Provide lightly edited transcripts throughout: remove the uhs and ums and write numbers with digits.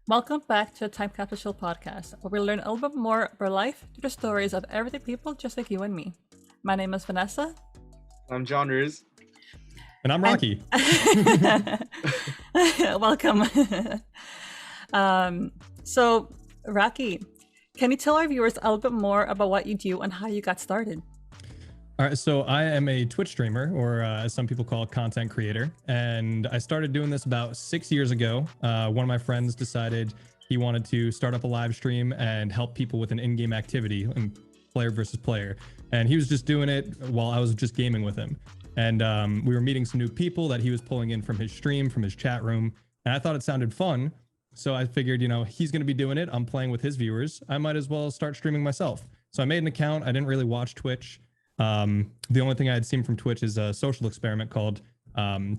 Welcome back to the Time Capsule Podcast, where we learn a little bit more about life through the stories of everyday people just like you and me. My name is Vanessa. I'm Joenrhuz. And I'm Rocky. Welcome. So, Rocky, can you tell our viewers a little bit more about what you do and how you got started? All right, so I am a Twitch streamer, or as some people call it, content creator. And I started doing this about 6 years ago. One of my friends decided he wanted to start up a live stream and help people with an in-game activity, player versus player. And he was just doing it while I was just gaming with him. And we were meeting some new people that he was pulling in from his stream, from his chat room. And I thought it sounded fun. So I figured, he's going to be doing it. I'm playing with his viewers. I might as well start streaming myself. So I made an account. I didn't really watch Twitch. The only thing I had seen from Twitch is a social experiment called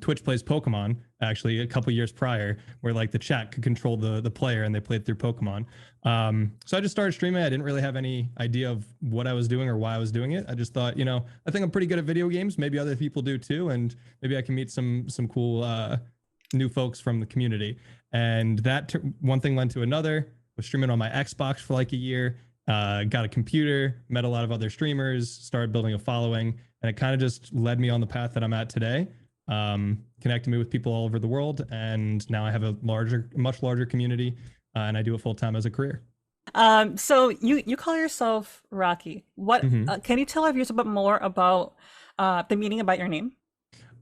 Twitch Plays Pokemon, actually a couple years prior, where like the chat could control the player and they played through Pokemon. So I just started streaming. I didn't really have any idea of what I was doing or why I was doing it. I just thought, I think I'm pretty good at video games. Maybe other people do too, and maybe I can meet some cool new folks from the community. And that one thing led to another. Was streaming on my Xbox for like a year. Got a computer, met a lot of other streamers, started building a following, and it kind of just led me on the path that I'm at today. Connected me with people all over the world, and now I have a much larger community, and I do it full time as a career. So you call yourself Rocky. What can you tell our viewers a bit more about the meaning about your name?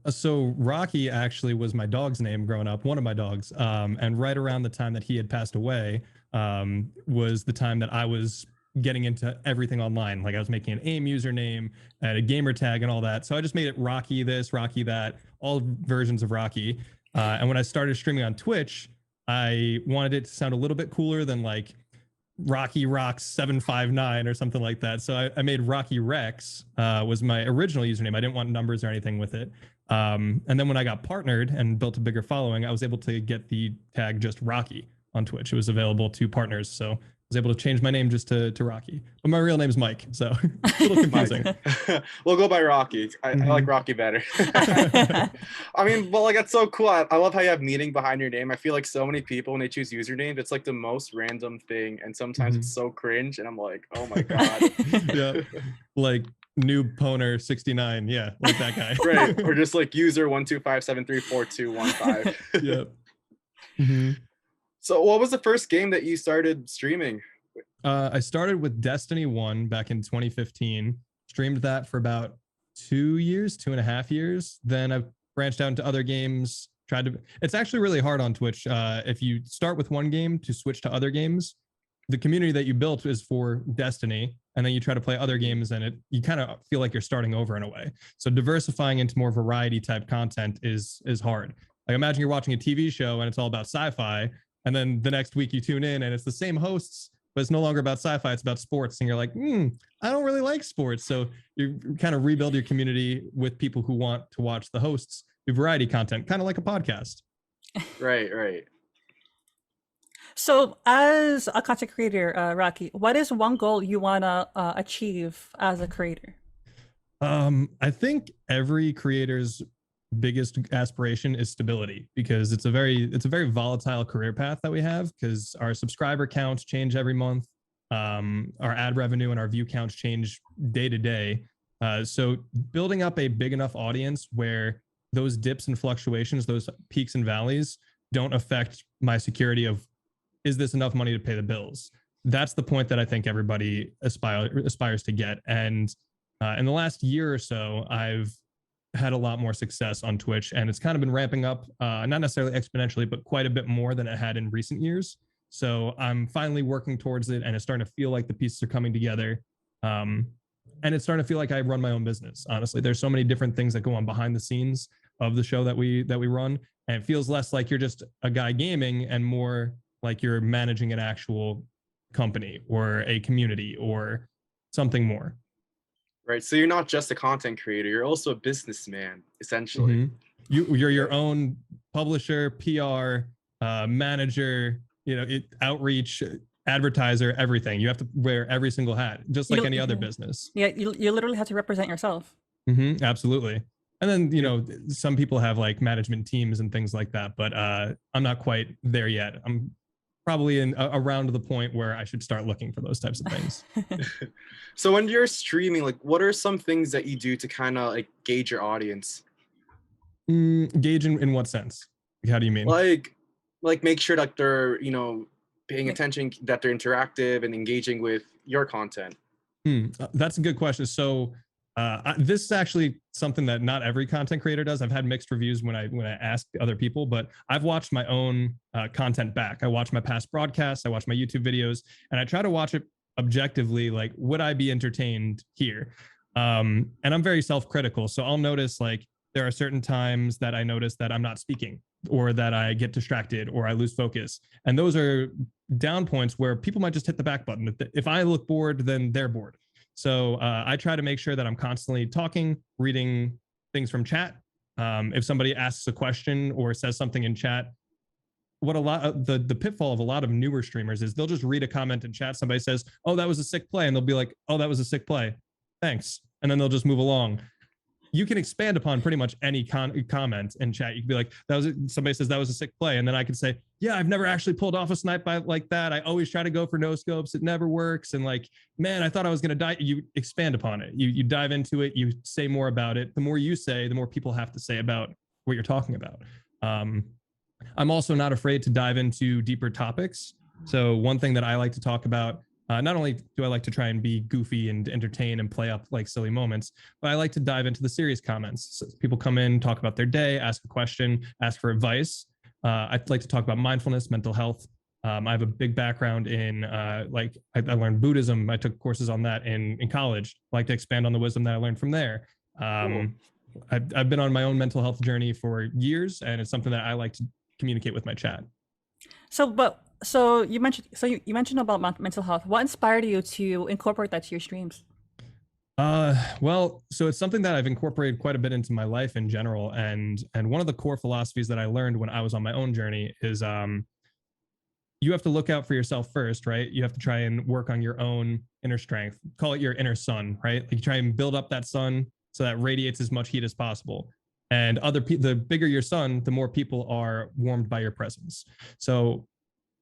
So Rocky actually was my dog's name growing up, one of my dogs, and right around the time that he had passed away was the time that I was getting into everything online. Like I was making an AIM username and a gamer tag and all that. So I just made it Rocky this, Rocky that, all versions of Rocky. And when I started streaming on Twitch, I wanted it to sound a little bit cooler than like Rocky Rocks 759 or something like that. So I made Rocky Rex was my original username. I didn't want numbers or anything with it. And then when I got partnered and built a bigger following, I was able to get the tag just Rocky on Twitch. It was available to partners. So I was able to change my name just to Rocky. But my real name is Mike. So a little confusing. We'll go by Rocky. I like Rocky better. I mean, well, like that's so cool. I love how you have meaning behind your name. I feel like so many people, when they choose username, it's like the most random thing. And sometimes it's so cringe. And I'm like, oh my God. Yeah. Like Noob Poner 69. Yeah. Like that guy. Right. Or just like user 125734215. Yep. Mm-hmm. So what was the first game that you started streaming? I started with Destiny 1 back in 2015, streamed that for about 2.5 years. Then I branched out into other games, it's actually really hard on Twitch. If you start with one game to switch to other games, the community that you built is for Destiny, and then you try to play other games and you kind of feel like you're starting over in a way. So diversifying into more variety type content is hard. Like imagine you're watching a TV show and it's all about sci-fi, and then the next week you tune in and it's the same hosts, but it's no longer about sci-fi, it's about sports. And you're like, I don't really like sports. So you kind of rebuild your community with people who want to watch the hosts do variety content, kind of like a podcast. Right. So as a content creator, Rocky, what is one goal you want to achieve as a creator? I think every creator's biggest aspiration is stability, because it's a very volatile career path that we have, because our subscriber counts change every month. Our ad revenue and our view counts change day to day. So building up a big enough audience where those dips and fluctuations, those peaks and valleys don't affect my security of, is this enough money to pay the bills? That's the point that I think everybody aspires to get. And in the last year or so, I've had a lot more success on Twitch, and it's kind of been ramping up, not necessarily exponentially, but quite a bit more than it had in recent years. So I'm finally working towards it, and it's starting to feel like the pieces are coming together. And it's starting to feel like I run my own business. Honestly, there's so many different things that go on behind the scenes of the show that we run, and it feels less like you're just a guy gaming and more like you're managing an actual company or a community or something more. Right. So you're not just a content creator, you're also a businessman, essentially. You're your own publisher, PR, manager, outreach, advertiser, everything. You have to wear every single hat, just like any other business. Yeah, you literally have to represent yourself. Absolutely. And then, some people have like management teams and things like that, but I'm not quite there yet. I'm probably around the point where I should start looking for those types of things. So when you're streaming, like what are some things that you do to kind of like gauge your audience? Gauge in what sense? How do you mean? Like make sure that they're, paying attention, that they're interactive and engaging with your content. That's a good question. So this is actually something that not every content creator does. I've had mixed reviews when I ask other people, but I've watched my own content back. I watch my past broadcasts, I watch my YouTube videos, and I try to watch it objectively. Like, would I be entertained here? And I'm very self-critical. So I'll notice like there are certain times that I notice that I'm not speaking, or that I get distracted, or I lose focus. And those are down points where people might just hit the back button. If I look bored, then they're bored. So I try to make sure that I'm constantly talking, reading things from chat. If somebody asks a question or says something in chat, what a lot of the pitfall of a lot of newer streamers is they'll just read a comment in chat. Somebody says, "Oh, that was a sick play," and they'll be like, "Oh, that was a sick play. Thanks," and then they'll just move along. You can expand upon pretty much any comment in chat. You can be like, somebody says that was a sick play. And then I can say, yeah, I've never actually pulled off a snipe like that. I always try to go for no scopes. It never works. And like, man, I thought I was going to die. You expand upon it. You dive into it. You say more about it. The more you say, the more people have to say about what you're talking about. I'm also not afraid to dive into deeper topics. So one thing that I like to talk about, not only do I like to try and be goofy and entertain and play up like silly moments, but I like to dive into the serious comments. So people come in, talk about their day, ask a question, ask for advice. I'd like to talk about mindfulness, mental health. I have a big background in I learned Buddhism. I took courses on that in college. I like to expand on the wisdom that I learned from there. Cool. I've been on my own mental health journey for years, and it's something that I like to communicate with my chat. So you mentioned about mental health. What inspired you to incorporate that to your streams? Well, so it's something that I've incorporated quite a bit into my life in general, and one of the core philosophies that I learned when I was on my own journey is you have to look out for yourself first, right? You have to try and work on your own inner strength. Call it your inner sun, right? Like you try and build up that sun so that radiates as much heat as possible. And the bigger your sun, the more people are warmed by your presence. So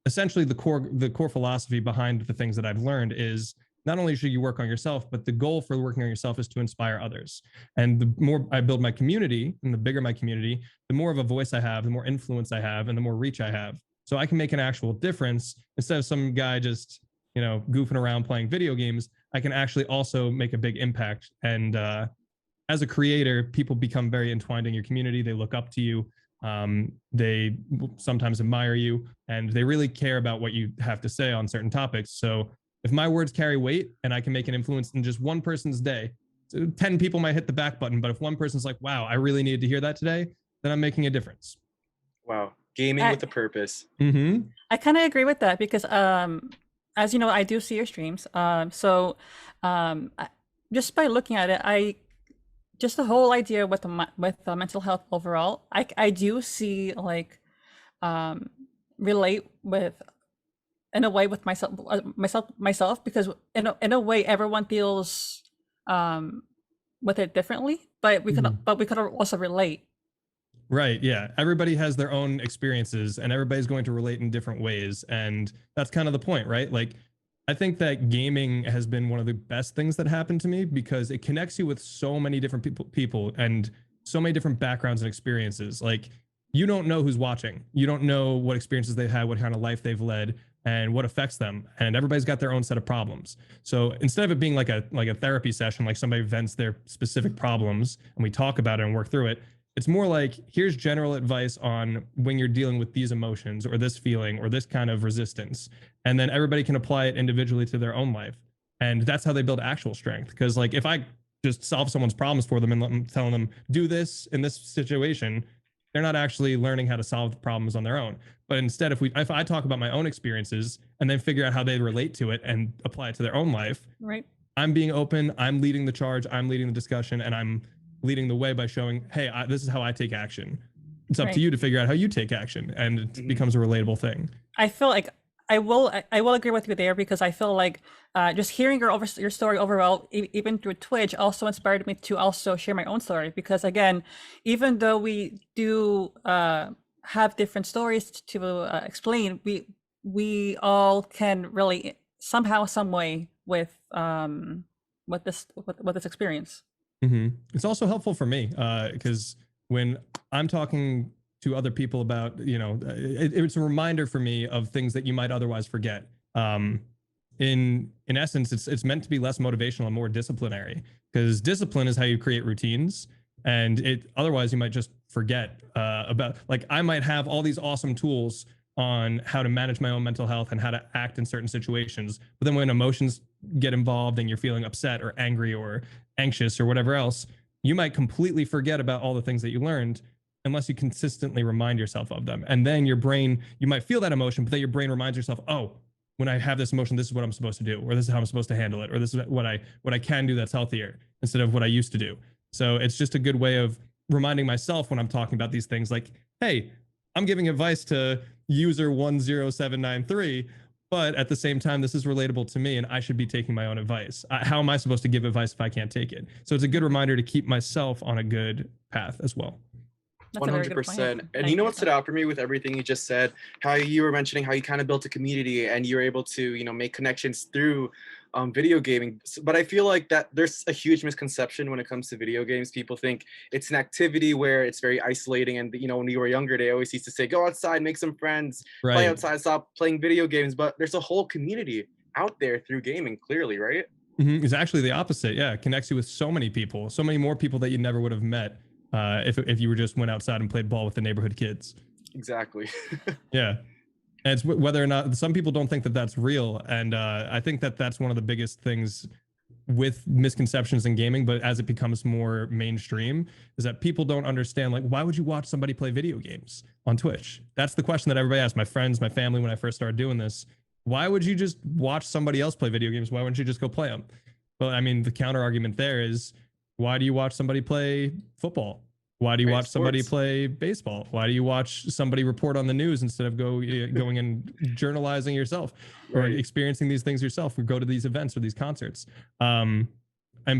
essentially the core philosophy behind the things that I've learned is not only should you work on yourself, but the goal for working on yourself is to inspire others. And the more I build my community and the bigger my community, the more of a voice I have, the more influence I have, and the more reach I have. So I can make an actual difference instead of some guy just, goofing around playing video games. I can actually also make a big impact. And as a creator, people become very entwined in your community. They look up to you. They sometimes admire you, and they really care about what you have to say on certain topics. So if my words carry weight and I can make an influence in just one person's day, so 10 people might hit the back button, but if one person's like, wow, I really needed to hear that today, then I'm making a difference. Wow. Gaming with a purpose. Mm-hmm. I kind of agree with that because, as you know, I do see your streams. Just by looking at it, just the whole idea with the mental health overall, I do see like relate with in a way with myself because in a way everyone deals with it differently, but we could also relate. Right. Yeah. Everybody has their own experiences and everybody's going to relate in different ways. And that's kind of the point, right? Like, I think that gaming has been one of the best things that happened to me because it connects you with so many different people and so many different backgrounds and experiences. Like, you don't know who's watching. You don't know what experiences they've had, what kind of life they've led, and what affects them. And everybody's got their own set of problems. So instead of it being like a therapy session, like somebody vents their specific problems and we talk about it and work through it, it's more like, here's general advice on when you're dealing with these emotions or this feeling or this kind of resistance. And then everybody can apply it individually to their own life. And that's how they build actual strength. Because like, if I just solve someone's problems for them and I'm telling them, do this in this situation, they're not actually learning how to solve the problems on their own. But instead, if I talk about my own experiences and then figure out how they relate to it and apply it to their own life, right? I'm being open, I'm leading the charge, I'm leading the discussion, and I'm leading the way by showing, hey, this is how I take action. It's up to you to figure out how you take action, and it becomes a relatable thing. I feel like I will agree with you there because I feel like just hearing your story overall, even through Twitch, also inspired me to also share my own story. Because again, even though we do have different stories to explain, we all can really somehow, some way with this experience. It's also helpful for me because when I'm talking to other people about, it's a reminder for me of things that you might otherwise forget. In essence, it's meant to be less motivational and more disciplinary, because discipline is how you create routines, and it otherwise you might just forget about, like, I might have all these awesome tools on how to manage my own mental health and how to act in certain situations, but then when emotions get involved and you're feeling upset or angry or anxious or whatever else, you might completely forget about all the things that you learned unless you consistently remind yourself of them. And then your brain, you might feel that emotion, but then your brain reminds yourself, oh, when I have this emotion, this is what I'm supposed to do, or this is how I'm supposed to handle it, or this is what I can do that's healthier instead of what I used to do. So it's just a good way of reminding myself when I'm talking about these things, like, hey, I'm giving advice to user 10793, but at the same time, this is relatable to me and I should be taking my own advice. How am I supposed to give advice if I can't take it? So it's a good reminder to keep myself on a good path as well. That's a very good point. 100%. And you know what stood out for me with everything you just said, how you were mentioning how you kind of built a community and you were able to, make connections through video gaming. But I feel like that there's a huge misconception when it comes to video games. People think it's an activity where it's very isolating. And, when you were younger, they always used to say, go outside, make some friends, play outside, stop playing video games. But there's a whole community out there through gaming, clearly, right? It's actually the opposite. Yeah, it connects you with so many people, so many more people that you never would have met if you were just went outside and played ball with the neighborhood kids. Exactly. Yeah. And it's whether or not some people don't think that that's real. And I think that that's one of the biggest things with misconceptions in gaming, but as it becomes more mainstream, is that people don't understand, like, why would you watch somebody play video games on Twitch? That's the question that everybody asks. My friends, my family, when I first started doing this, why would you just watch somebody else play video games? Why wouldn't you just go play them? Well, I mean, the counter argument there is, why do you watch somebody play football? Why do you watch somebody play baseball? Why do you watch somebody report on the news instead of going and journalizing yourself or experiencing these things yourself, or go to these events or these concerts? And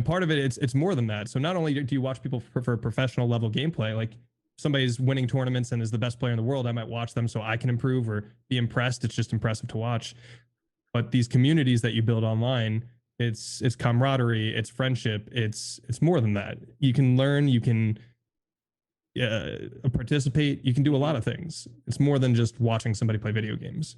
part of it, it's more than that. So not only do you watch people for professional level gameplay, like somebody's winning tournaments and is the best player in the world, I might watch them so I can improve or be impressed. It's just impressive to watch. But these communities that you build online, it's camaraderie, it's friendship, it's more than that. You can learn, you can participate, you can do a lot of things. It's more than just watching somebody play video games.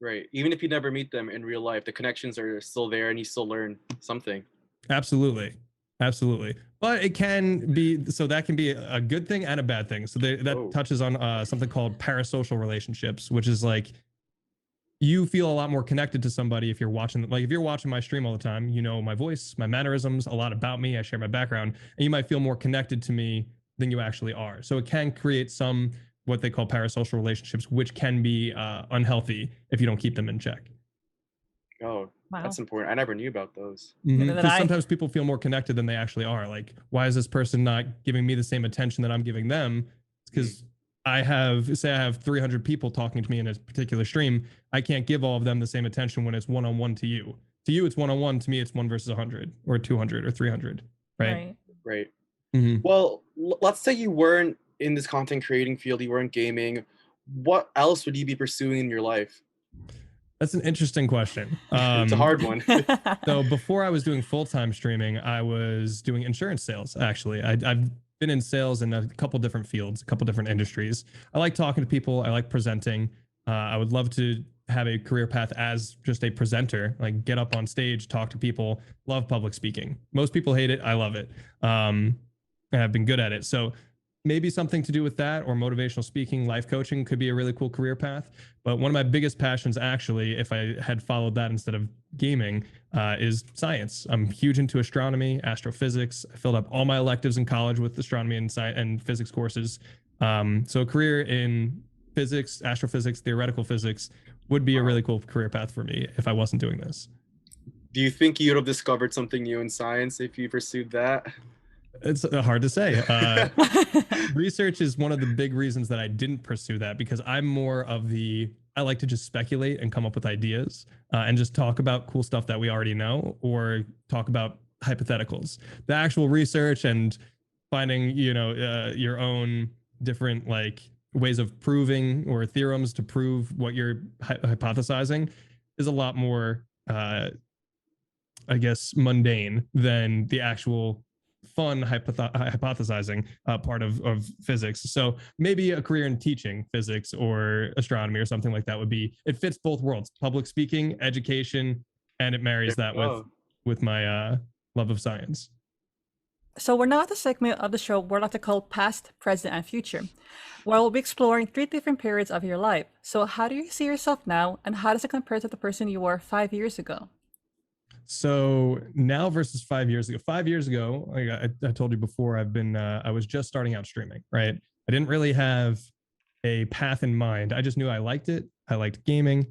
Right. Even if you never meet them in real life, the connections are still there and you still learn something. Absolutely. But it can be, so that can be a good thing and a bad thing. So that touches on something called parasocial relationships, which is like, you feel a lot more connected to somebody if you're watching, like if you're watching my stream all the time, you know my voice, my mannerisms, a lot about me, I share my background, and you might feel more connected to me than you actually are. So it can create some, what they call parasocial relationships, which can be unhealthy if you don't keep them in check. Oh, wow. That's important. I never knew about those. Because sometimes people feel more connected than they actually are. Like, why is this person not giving me the same attention that I'm giving them? It's because I have 300 people talking to me in a particular stream. I can't give all of them the same attention when it's one-on-one to you. To you, it's one-on-one. To me, it's 1 versus 100 or 200 or 300. Right. Well, let's say you weren't in this content creating field, you weren't gaming. What else would you be pursuing in your life? That's an interesting question. It's a hard one. So before I was doing full-time streaming, I was doing insurance sales, actually. I've been in sales in a couple different fields, a couple different industries. I like talking to people. I like presenting. I would love to have a career path as just a presenter, like get up on stage, talk to people, love public speaking. Most people hate it. I love it. And I've been good at it. So maybe something to do with that, or motivational speaking, life coaching could be a really cool career path. But one of my biggest passions, actually, if I had followed that instead of gaming, is science. I'm huge into astronomy, astrophysics. I filled up all my electives in college with astronomy and physics courses. So a career in physics, astrophysics, theoretical physics would be a really cool career path for me if I wasn't doing this. Do you think you'd have discovered something new in science if you pursued that? It's hard to say. Research is one of the big reasons that I didn't pursue that, because I'm more of I like to just speculate and come up with ideas and just talk about cool stuff that we already know, or talk about hypotheticals. The actual research and finding, your own different, like, ways of proving or theorems to prove what you're hypothesizing is a lot more, I guess, mundane than the actual fun hypothesizing part of physics. So maybe a career in teaching physics or astronomy or something like that would be, it fits both worlds, public speaking, education, and it marries that with my love of science. So we're now at the segment of the show we're like to call past, present, and future, where we'll be exploring 3 different periods of your life. So how do you see yourself now, and how does it compare to the person you were 5 years ago? So now versus 5 years ago. 5 years ago, like I told you before, I was just starting out streaming, right? I didn't really have a path in mind. I just knew I liked it. I liked gaming.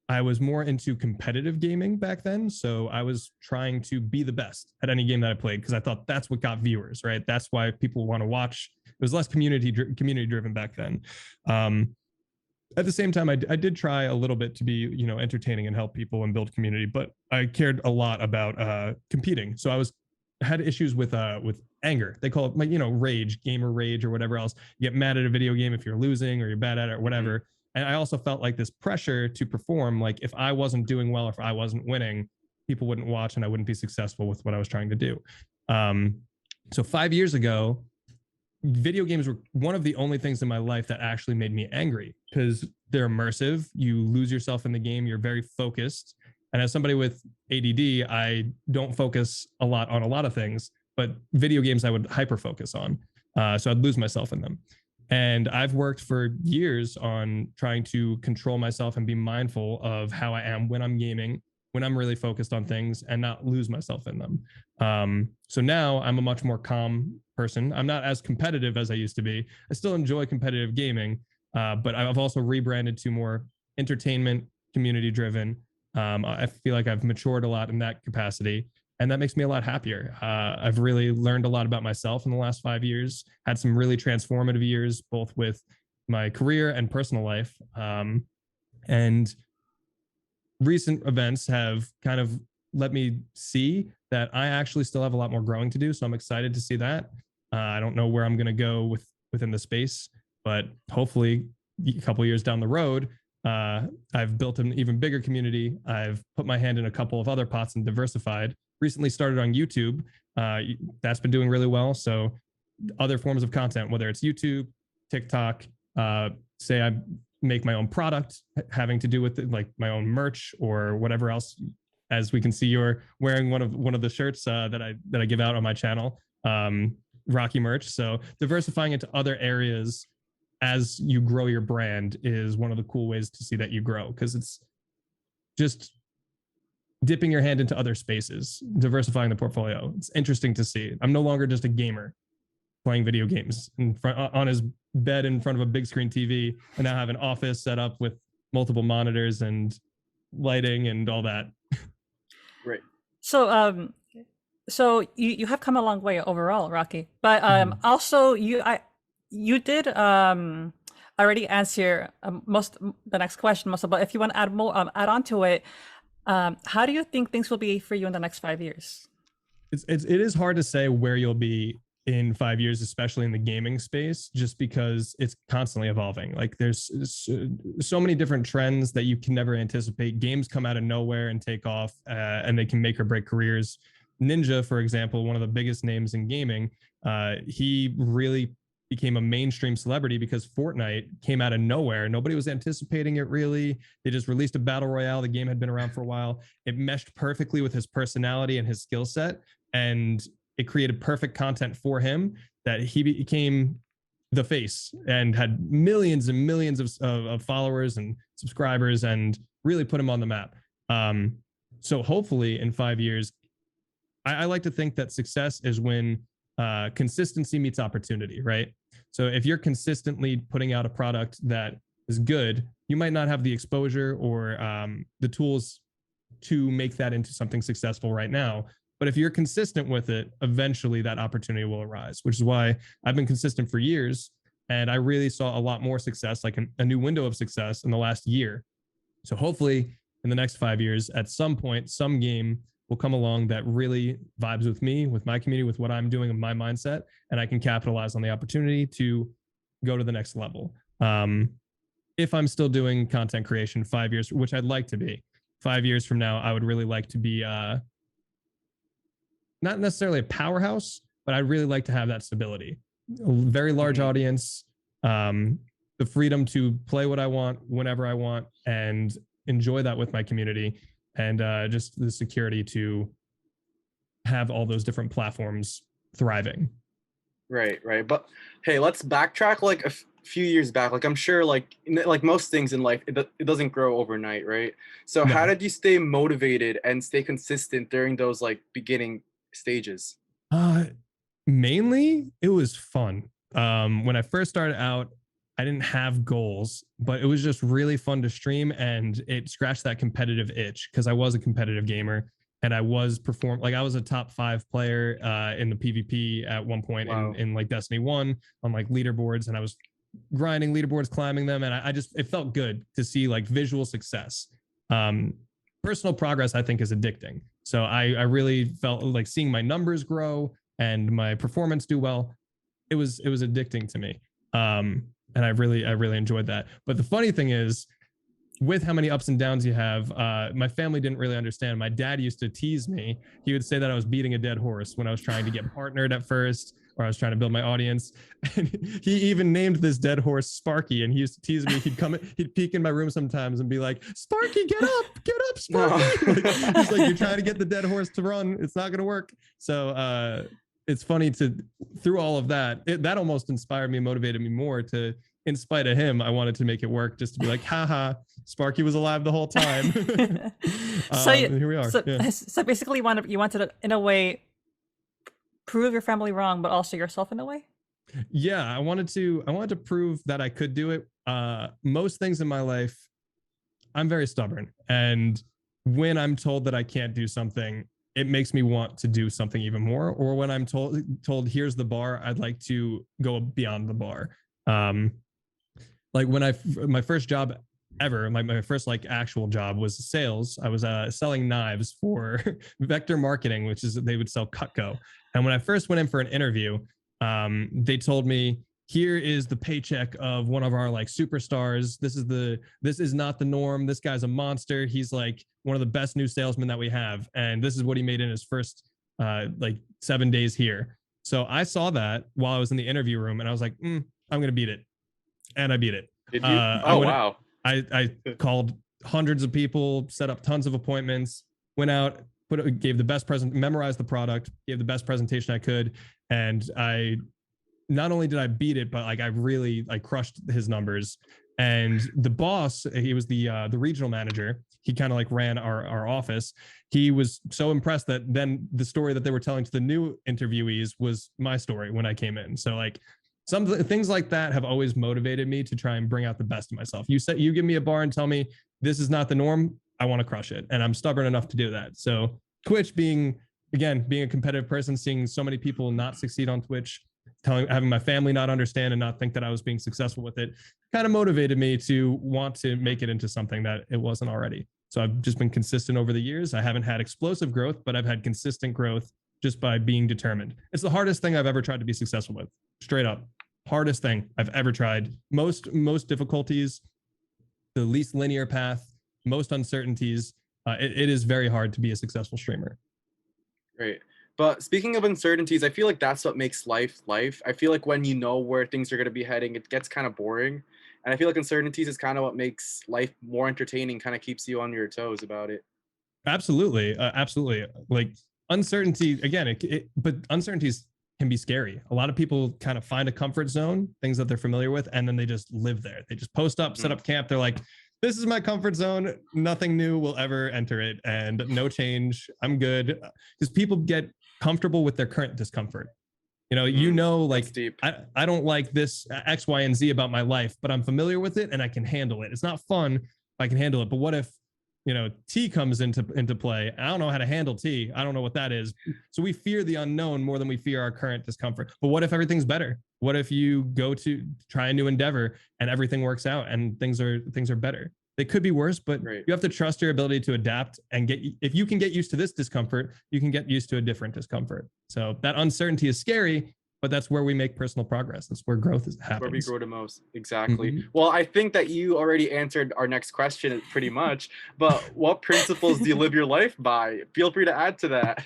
I was more into competitive gaming back then. So I was trying to be the best at any game that I played because I thought that's what got viewers, right? That's why people want to watch. It was less community driven back then. At the same time, I did try a little bit to be, you know, entertaining and help people and build community, but I cared a lot about competing. So I had issues with anger. They call it, like, you know, rage, gamer rage, or whatever else. You get mad at a video game if you're losing or you're bad at it or whatever. Mm-hmm. And I also felt like this pressure to perform. Like if I wasn't doing well, if I wasn't winning, people wouldn't watch and I wouldn't be successful with what I was trying to do. So 5 years ago, video games were one of the only things in my life that actually made me angry because they're immersive. You lose yourself in the game. You're very focused. And as somebody with ADD, I don't focus a lot on a lot of things, but video games I would hyper focus on. So I'd lose myself in them. And I've worked for years on trying to control myself and be mindful of how I am when I'm gaming, when I'm really focused on things and not lose myself in them. So now I'm a much more calm person. I'm not as competitive as I used to be. I still enjoy competitive gaming, but I've also rebranded to more entertainment, community driven. I feel like I've matured a lot in that capacity, and that makes me a lot happier. I've really learned a lot about myself in the last 5 years, had some really transformative years, both with my career and personal life. And recent events have kind of let me see that I actually still have a lot more growing to do. So I'm excited to see that. I don't know where I'm going to go within the space, but hopefully a couple of years down the road, I've built an even bigger community. I've put my hand in a couple of other pots and diversified. Recently started on YouTube. That's been doing really well. So other forms of content, whether it's YouTube, TikTok, say I make my own product having to do with it, like my own merch or whatever else. As we can see, you're wearing one of the shirts that I give out on my channel, Rocky merch. So diversifying into other areas as you grow your brand is one of the cool ways to see that you grow, because it's just dipping your hand into other spaces, diversifying the portfolio. It's interesting to see. I'm no longer just a gamer playing video games on his bed in front of a big screen TV, and now have an office set up with multiple monitors and lighting and all that. Great. So you have come a long way overall, Rocky. But also you did already answer the next question, but if you want to add more, add on to it, how do you think things will be for you in the next 5 years? It is hard to say where you'll be in 5 years, especially in the gaming space, just because it's constantly evolving. Like there's so many different trends that you can never anticipate. Games come out of nowhere and take off, and they can make or break careers. Ninja, for example, one of the biggest names in gaming, he really became a mainstream celebrity because Fortnite came out of nowhere. Nobody was anticipating it really. They just released a battle royale. The game had been around for a while. It meshed perfectly with his personality and his skill set, and it created perfect content for him that he became the face and had millions and millions of followers and subscribers and really put him on the map. So hopefully in 5 years, I like to think that success is when consistency meets opportunity, right? So if you're consistently putting out a product that is good, you might not have the exposure or the tools to make that into something successful right now. But if you're consistent with it, eventually that opportunity will arise, which is why I've been consistent for years. And I really saw a lot more success, like a new window of success in the last year. So hopefully in the next 5 years, at some point, some game will come along that really vibes with me, with my community, with what I'm doing, and my mindset, and I can capitalize on the opportunity to go to the next level. If I'm still doing content creation 5 years, which I'd like to be, 5 years from now, I would really like to be not necessarily a powerhouse, but I'd really like to have that stability, a very large audience, the freedom to play what I want, whenever I want, and enjoy that with my community, and just the security to have all those different platforms thriving. Right. But hey, let's backtrack like a few years back. Like I'm sure like most things in life, it doesn't grow overnight, right? So No. how did you stay motivated and stay consistent during those like beginning stages? Mainly it was fun. When I first started out, I didn't have goals, but it was just really fun to stream, and it scratched that competitive itch because I was a competitive gamer, and I was I was a top 5 player in the PvP at one point. Wow. in like Destiny 1 on like leaderboards, and I was grinding leaderboards, climbing them, and it felt good to see like visual success. Personal progress, I think, is addicting. So I really felt like seeing my numbers grow and my performance do well. It was addicting to me. And I really enjoyed that. But the funny thing is, with how many ups and downs you have, my family didn't really understand. My dad used to tease me. He would say that I was beating a dead horse when I was trying to get partnered at first, or I was trying to build my audience. And he even named this dead horse Sparky, and he used to tease me. He'd peek in my room sometimes and be like, "Sparky, get up, Sparky!" He's like, "You're trying to get the dead horse to run. It's not gonna work." So it's funny through all of that, that almost inspired me, motivated me more to, in spite of him, I wanted to make it work, just to be like, haha, Sparky was alive the whole time. Here we are. So basically you wanted to, in a way, prove your family wrong, but also yourself in a way? Yeah, I wanted to prove that I could do it. Most things in my life, I'm very stubborn. And when I'm told that I can't do something, it makes me want to do something even more. Or when I'm told here's the bar, I'd like to go beyond the bar. Like when my first job ever, my first like actual job was sales. I was selling knives for Vector Marketing, which is they would sell Cutco. And when I first went in for an interview, they told me, here is the paycheck of one of our like superstars. This is not the norm. This guy's a monster. He's like one of the best new salesmen that we have. And this is what he made in his first like 7 days here. So I saw that while I was in the interview room, and I was like, I'm going to beat it. And I beat it. Did you? Wow. I called hundreds of people, set up tons of appointments, went out, gave the best memorized the product, gave the best presentation I could. And not only did I beat it, but like I crushed his numbers. And the boss, he was the regional manager. He kind of like ran our office. He was so impressed that then the story that they were telling to the new interviewees was my story when I came in. So like some things like that have always motivated me to try and bring out the best of myself. You give me a bar and tell me this is not the norm, I want to crush it. And I'm stubborn enough to do that. So Twitch being a competitive person, seeing so many people not succeed on Twitch, having my family not understand and not think that I was being successful with it, kind of motivated me to want to make it into something that it wasn't already. So I've just been consistent over the years. I haven't had explosive growth, but I've had consistent growth just by being determined. It's the hardest thing I've ever tried to be successful with. Straight up. Hardest thing I've ever tried. Most difficulties, the least linear path, most uncertainties. It is very hard to be a successful streamer. Great. But speaking of uncertainties, I feel like that's what makes life. I feel like when you know where things are going to be heading, it gets kind of boring. And I feel like uncertainties is kind of what makes life more entertaining, kind of keeps you on your toes about it. Absolutely. Absolutely. Like uncertainty, again, but uncertainties can be scary. A lot of people kind of find a comfort zone, things that they're familiar with, and then they just live there. They just post up, set up camp. They're like, this is my comfort zone. Nothing new will ever enter it, and no change. I'm good. Because people get comfortable with their current discomfort. Like I don't like this X, Y, and Z about my life, but I'm familiar with it and I can handle it. It's not fun, I can handle it. But what if T comes into play? I don't know how to handle T. I don't know what that is. So we fear the unknown more than we fear our current discomfort. But what if everything's better? What if you go to try a new endeavor and everything works out and things are better? They could be worse, but you have to trust your ability to adapt and if you can get used to this discomfort, you can get used to a different discomfort. So that uncertainty is scary, but that's where we make personal progress. That's where growth happens. Where we grow the most. Exactly. Well, I think that you already answered our next question pretty much, but what principles do you live your life by? Feel free to add to that.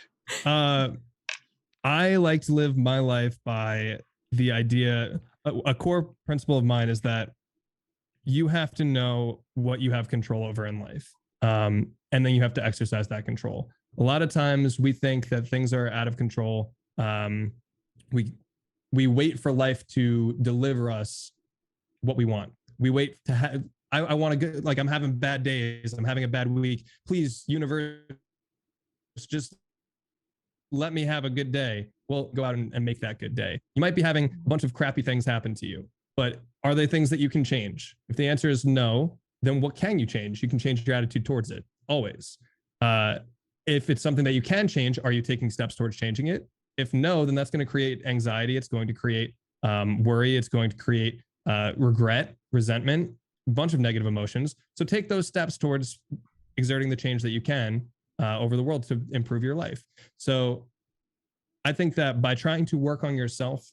I like to live my life by the idea, a core principle of mine is that you have to know what you have control over in life. And then you have to exercise that control. A lot of times we think that things are out of control. We wait for life to deliver us what we want. We wait to have, I want to go, like, I'm having bad days. I'm having a bad week. Please, universe, just let me have a good day. Well, go out and make that good day. You might be having a bunch of crappy things happen to you, but are they things that you can change? If the answer is no, then what can you change? You can change your attitude towards it, always. If it's something that you can change, are you taking steps towards changing it? If no, then that's going to create anxiety. It's going to create worry. It's going to create regret, resentment, a bunch of negative emotions. So take those steps towards exerting the change that you can over the world to improve your life. So I think that by trying to work on yourself,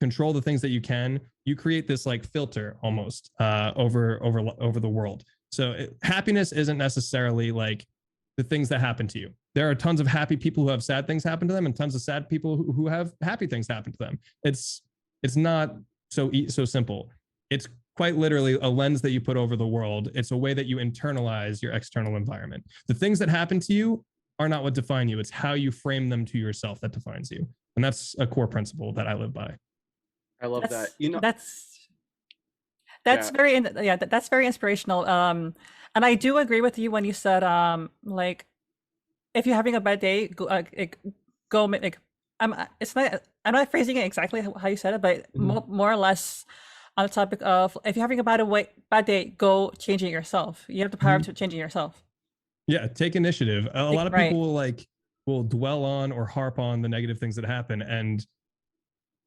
control the things that you can, you create this like filter almost over the world. So happiness isn't necessarily like the things that happen to you. There are tons of happy people who have sad things happen to them, and tons of sad people who have happy things happen to them. It's not so simple. It's quite literally a lens that you put over the world. It's a way that you internalize your external environment. The things that happen to you are not what define you. It's how you frame them to yourself that defines you. And that's a core principle that I live by. I love that. That's very that's very inspirational. And I do agree with you when you said like, if you're having a bad day, go like, it's not, I'm not phrasing it exactly how you said it, but more or less on the topic of, if you're having a bad day, go change it yourself. You have the power to change it yourself. Yeah, take initiative. A lot of people will dwell on or harp on the negative things that happen, and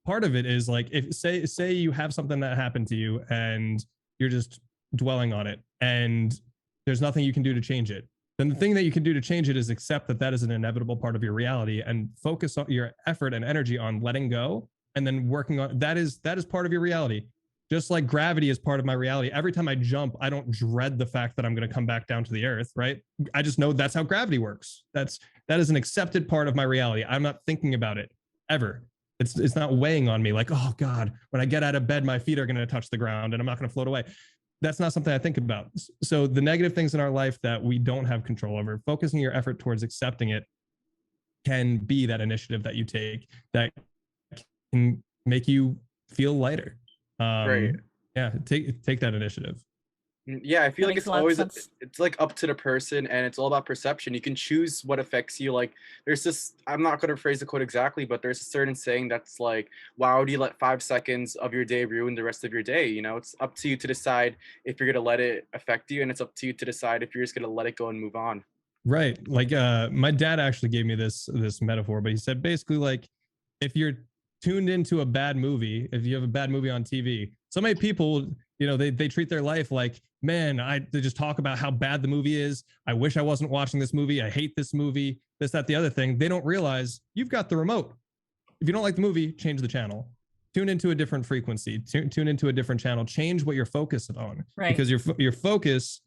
part of it is like, if say you have something that happened to you and you're just dwelling on it and there's nothing you can do to change it, then the thing that you can do to change it is accept that that is an inevitable part of your reality and focus on your effort and energy on letting go and then working on that is part of your reality. Just like gravity is part of my reality. Every time I jump, I don't dread the fact that I'm going to come back down to the earth, right? I just know that's how gravity works. That is an accepted part of my reality. I'm not thinking about it ever. It's not weighing on me like, oh God, when I get out of bed, my feet are going to touch the ground and I'm not going to float away. That's not something I think about. So the negative things in our life that we don't have control over, focusing your effort towards accepting it can be that initiative that you take that can make you feel lighter. Great. Yeah, take that initiative. Yeah, I feel like it's always it's like up to the person, and it's all about perception. You can choose what affects you. Like there's this, I'm not going to phrase the quote exactly, but there's a certain saying that's like, why would you let 5 seconds of your day ruin the rest of your day? You know, it's up to you to decide if you're going to let it affect you, and it's up to you to decide if you're just going to let it go and move on. Right. Like my dad actually gave me this metaphor, but he said basically like, if you're tuned into a bad movie, if you have a bad movie on TV, so many people, you know, they treat their life like, man, they just talk about how bad the movie is. I wish I wasn't watching this movie. I hate this movie, this, that, the other thing. They don't realize you've got the remote. If you don't like the movie, change the channel, tune into a different frequency, tune into a different channel, change what you're focused on, right? Because your focus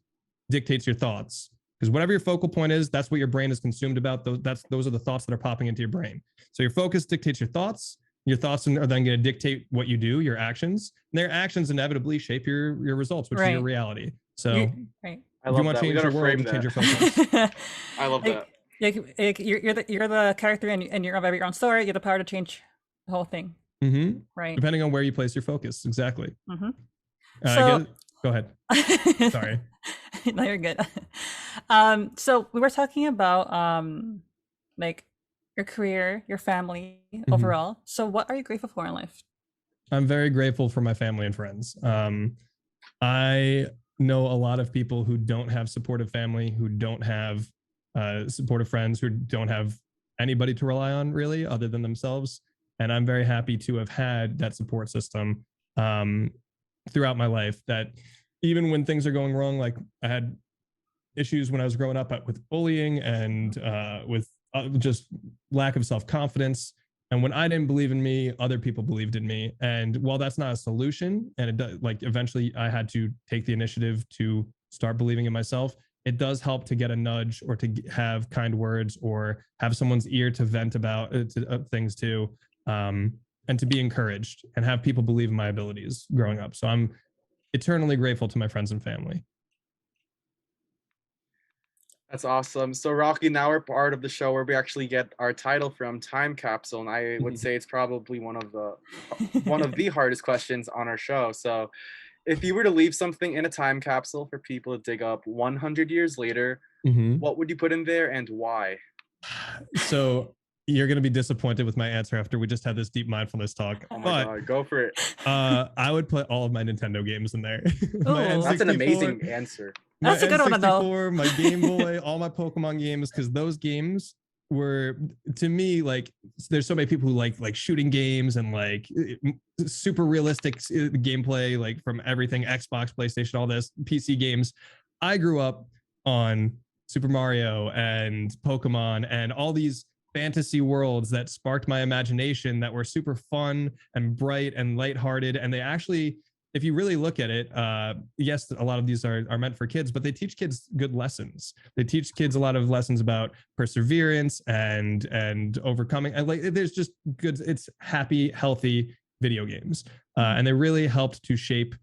dictates your thoughts. Because whatever your focal point is, that's what your brain is consumed about. Those are the thoughts that are popping into your brain. So your focus dictates your thoughts. Your thoughts are then going to dictate what you do, your actions. And their actions inevitably shape your results, which is your reality. So if you want to change your world, change your focus. I love that. You're the character and you're of your own story. You have the power to change the whole thing. Mm-hmm. Right. Depending on where you place your focus. Exactly. Mm-hmm. So, go ahead. Sorry. No, you're good. So we were talking about like your career, your family overall. So what are you grateful for in life? I'm very grateful for my family and friends. I know a lot of people who don't have supportive family, who don't have supportive friends, who don't have anybody to rely on really other than themselves. And I'm very happy to have had that support system throughout my life, that even when things are going wrong, like I had issues when I was growing up with bullying and with just lack of self-confidence. And when I didn't believe in me, other people believed in me. And while that's not a solution, and it does, like eventually I had to take the initiative to start believing in myself, it does help to get a nudge or to have kind words or have someone's ear to vent about things to, and to be encouraged and have people believe in my abilities growing up. So I'm eternally grateful to my friends and family. That's awesome. So Rocky, now we're part of the show where we actually get our title from, Time Capsule, and I would say it's probably one of the hardest questions on our show. So if you were to leave something in a time capsule for people to dig up 100 years later, what would you put in there and why? So you're going to be disappointed with my answer after we just had this deep mindfulness talk. Oh my God, go for it. I would put all of my Nintendo games in there. My Ooh. That's an N64, amazing answer. That's a good one, though. N64, my Game Boy, all my Pokemon games, because those games were, to me, like, there's so many people who like shooting games and like super realistic gameplay, like from everything, Xbox, PlayStation, all this, PC games. I grew up on Super Mario and Pokemon and all these fantasy worlds that sparked my imagination, that were super fun and bright and lighthearted. And they actually, if you really look at it, yes, a lot of these are meant for kids, but they teach kids good lessons. They teach kids a lot of lessons about perseverance and overcoming. And like, there's just good, it's happy, healthy video games. And they really helped to shape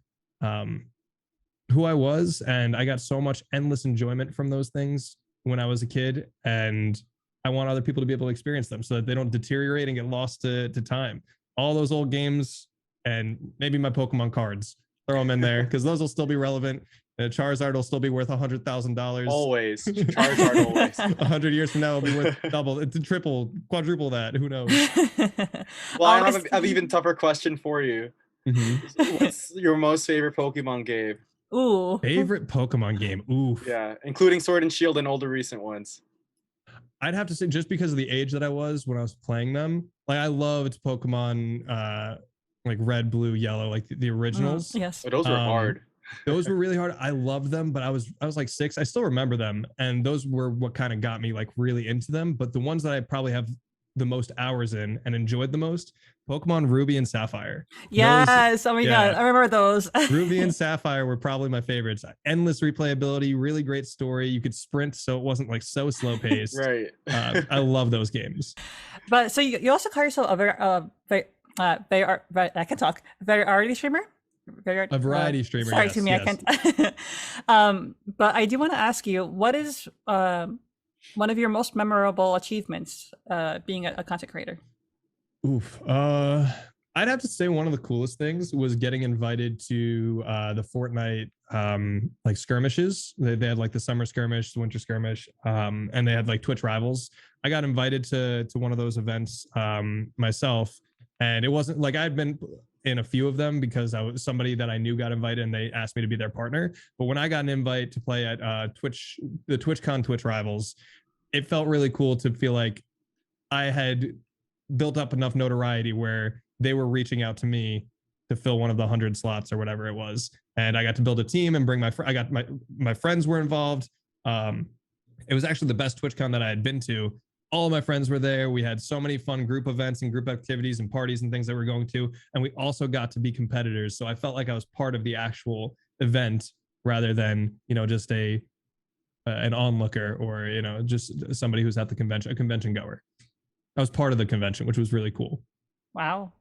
who I was. And I got so much endless enjoyment from those things when I was a kid. And I want other people to be able to experience them so that they don't deteriorate and get lost to time. All those old games, and maybe my Pokemon cards, throw them in there because those will still be relevant. Charizard will still be worth $100,000. Always. Charizard always. 100 years from now, it'll be worth double, it's a triple, quadruple that. Who knows? Well, I have an even tougher question for you. What's your most favorite Pokemon game? Ooh. Favorite Pokemon game? Oof. Yeah, including Sword and Shield and older recent ones. I'd have to say, just because of the age that I was when I was playing them, like I loved Pokemon like Red, Blue, Yellow, like the originals. Yes. Oh, those were hard. Those were really hard. I loved them, but I was like 6. I still remember them, and those were what kind of got me like really into them. But the ones that I probably have the most hours in and enjoyed the most, Pokemon Ruby and Sapphire. Yes. Oh my God, I remember those. Ruby and Sapphire were probably my favorites. Endless replayability, really great story. You could sprint, so it wasn't like so slow paced. Right. I love those games. But so you also call yourself a I can talk, variety streamer. A variety streamer. Sorry, yes, to me, yes. I can't. But I do want to ask you, what is one of your most memorable achievements being a content creator? Oof. I'd have to say one of the coolest things was getting invited to the Fortnite like skirmishes. They had like the summer skirmish, the winter skirmish, and they had like Twitch rivals. I got invited to one of those events myself, and it wasn't like I'd been in a few of them because I was somebody that I knew got invited and they asked me to be their partner. But when I got an invite to play at the TwitchCon Twitch rivals, it felt really cool to feel like I had built up enough notoriety where they were reaching out to me to fill one of the 100 slots or whatever it was. And I got to build a team and bring my friends were involved. It was actually the best TwitchCon that I had been to. All of my friends were there. We had so many fun group events and group activities and parties and things that we're going to. And we also got to be competitors. So I felt like I was part of the actual event rather than, just an onlooker or, just somebody who's at the convention, a convention goer. I was part of the convention, which was really cool. Wow.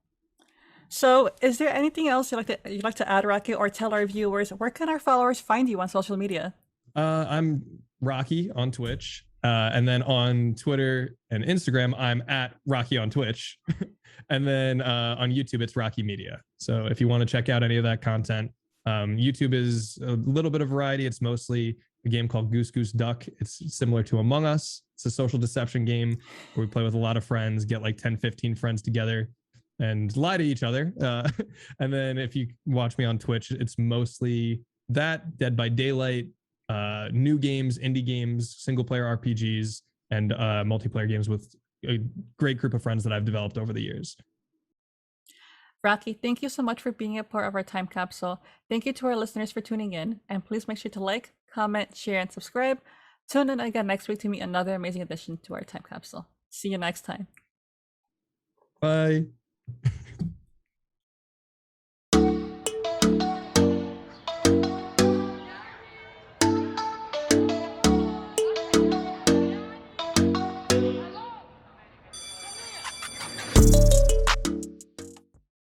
So is there anything else you'd like to add, Rocky, or tell our viewers, where can our followers find you on social media? I'm Rocky on Twitch. And then on Twitter and Instagram, I'm at Rocky on Twitch. And then on YouTube, it's Rocky Media. So if you want to check out any of that content, YouTube is a little bit of variety. It's mostly a game called Goose Goose Duck. It's similar to Among Us. It's a social deception game where we play with a lot of friends, get like 10, 15 friends together and lie to each other. And then if you watch me on Twitch, it's mostly that, Dead by Daylight, new games, indie games, single player RPGs, and multiplayer games with a great group of friends that I've developed over the years. Rocky, thank you so much for being a part of our time capsule. Thank you to our listeners for tuning in, and please make sure to like, comment, share, and subscribe. Tune in again next week to meet another amazing addition to our time capsule. See you next time. Bye.